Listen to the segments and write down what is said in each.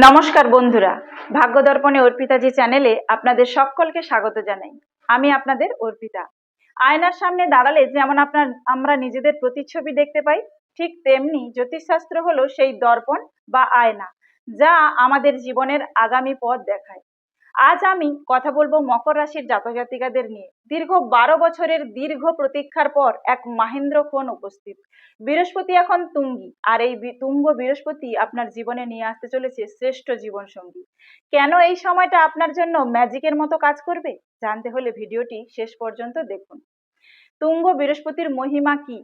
নমস্কার বন্ধুরা, ভাগ্য দর্পণে অর্পিতাজি চ্যানেলে আপনাদের সকলকে স্বাগত জানাই। আমি আপনাদের অর্পিতা। আয়নার সামনে দাঁড়ালে যেমন আমরা নিজেদের প্রতিচ্ছবি দেখতে পাই, ঠিক তেমনি জ্যোতিষশাস্ত্র হলো সেই দর্পণ বা আয়না, যা আমাদের জীবনের আগামী পথ দেখায়। আজ আমি কথা বলবো মকর রাশির জাতক জাতিকাদের নিয়ে। দীর্ঘ 12 বছরের দীর্ঘ প্রতীক্ষার পর এক মাহেন্দ্রক্ষণ উপস্থিত। বৃহস্পতি এখন তুঙ্গি, আর এই তুঙ্গ বৃহস্পতি আপনার জীবনে নিয়ে আসতে চলেছে শ্রেষ্ঠ জীবন সঙ্গী। কেন এই সময়টা আপনার জন্য ম্যাজিকের মতো কাজ করবে, জানতে হলে ভিডিওটি শেষ পর্যন্ত দেখুন। তুঙ্গ বৃহস্পতির মহিমা কি?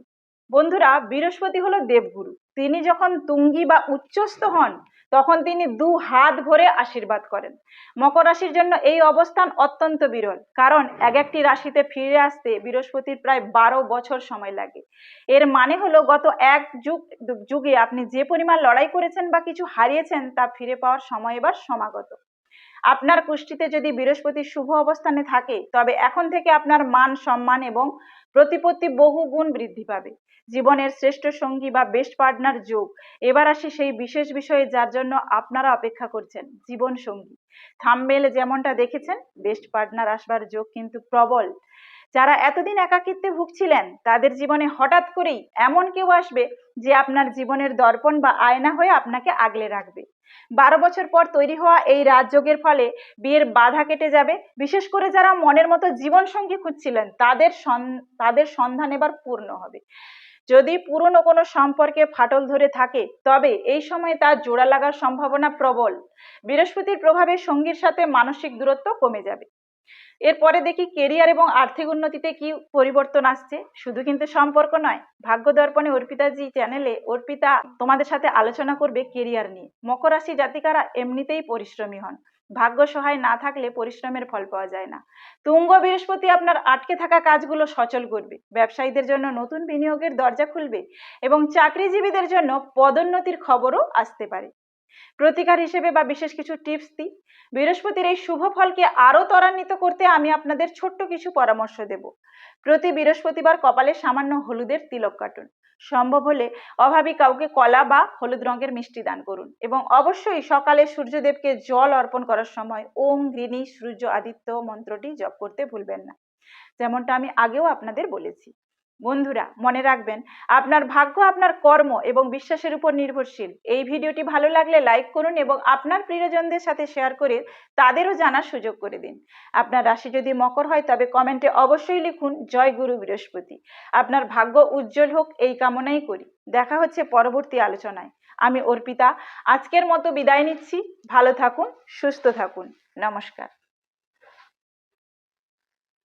বন্ধুরা, বৃহস্পতি হলো দেবগুরু। তিনি যখন তুঙ্গি বা উচ্চস্থ হন, তখন তিনি 2 হাত ভরে আশীর্বাদ করেন। মকর রাশির জন্য এই অবস্থান অত্যন্ত বিরল, কারণ একটি রাশিতে ফিরে আসতে বৃহস্পতির প্রায় 12 বছর সময় লাগে। এর মানে হলো গত এক যুগে আপনি যে পরিমাণ লড়াই করেছেন বা কিছু হারিয়েছেন, তা ফিরে পাওয়ার সময় এবার সমাগত। আপনার কুষ্টিতে যদি বৃহস্পতি শুভ অবস্থানে থাকে, তবে এখন থেকে আপনার মান সম্মান এবং প্রতিপত্তি বহু গুণ বৃদ্ধি পাবে। জীবনের শ্রেষ্ঠ সঙ্গী বা বেস্ট পার্টনার যোগ। এবার আসি সেই বিশেষ বিষয়ে যার জন্য আপনারা অপেক্ষা করছেন, জীবন সঙ্গী। থাম্বনেইলে যেমনটা দেখেছেন, বেস্ট পার্টনার আসবার যোগ কিন্তু প্রবল। যারা এতদিন একাকিত্বে ভুগছিলেন, তাদের জীবনে হঠাৎ করেই এমন কেউ আসবে যে আপনার জীবনের দর্পণ বা আয়না হয়ে আপনাকে আগলে রাখবে। 12 বছর পর তৈরি হওয়া এই রাজযোগের ফলে বিয়ের বাধা কেটে যাবে। বিশেষ করে যারা মনের মতো জীবন সঙ্গী খুঁজছিলেন, তাদের সন্ধান এবার পূর্ণ হবে। যদি পুরনো কোনো সম্পর্কে ফাটল ধরে থাকে, তবে এই সময় তার জোড়া লাগার সম্ভাবনা প্রবল। বৃহস্পতির প্রভাবে সঙ্গীর সাথে মানসিক দূরত্ব কমে যাবে। এরপরে দেখি কেরিয়ার এবং আর্থিক উন্নতিতে কি পরিবর্তন আসছে। শুধু কিন্তু সম্পর্ক নয়, ভাগ্য দর্পণে অর্পিতাজি চ্যানেলে অর্পিতা তোমাদের সাথে আলোচনা করবে কেরিয়ার নিয়ে। মকর রাশি জাতিকারা এমনিতেই পরিশ্রমী হন। ভাগ্য সহায় না থাকলে পরিশ্রমের ফল পাওয়া যায় না। তুঙ্গ বৃহস্পতি আপনার আটকে থাকা কাজগুলো সচল করবে। ব্যবসায়ীদের জন্য নতুন বিনিয়োগের দরজা খুলবে এবং চাকরিজীবীদের জন্য পদোন্নতির খবরও আসতে পারে। প্রতিকার হিসেবে বা বিশেষ কিছু টিপস দিই। বৃহস্পতির এই শুভ ফলকে আরো ত্বরান্বিত করতে আমি আপনাদের ছোট্ট কিছু পরামর্শ দেব। প্রতি বৃহস্পতিবার কপালে সামান্য হলুদের তিলক কাটুন। সম্ভব হলে অভাবী কাউকে কলা বা হলুদ রঙের মিষ্টি দান করুন এবং অবশ্যই সকালে সূর্যদেবকে জল অর্পণ করার সময় ওম গৃণী সূর্য আদিত্য মন্ত্রটি জপ করতে ভুলবেন না, যেমনটা আমি আগেও আপনাদের বলেছি। বন্ধুরা, মনে রাখবেন, আপনার ভাগ্য আপনার কর্ম এবং বিশ্বাসের উপর নির্ভরশীল। এই ভিডিওটি ভালো লাগলে লাইক করুন এবং আপনার প্রিয়জনদের সাথে শেয়ার করে তাদেরও জানার সুযোগ করে দিন। আপনার রাশি যদি মকর হয়, তবে কমেন্টে অবশ্যই লিখুন জয় গুরু বৃহস্পতি। আপনার ভাগ্য উজ্জ্বল হোক, এই কামনাই করি। দেখা হচ্ছে পরবর্তী আলোচনায়। আমি অর্পিতা আজকের মতো বিদায় নিচ্ছি। ভালো থাকুন, সুস্থ থাকুন। নমস্কার।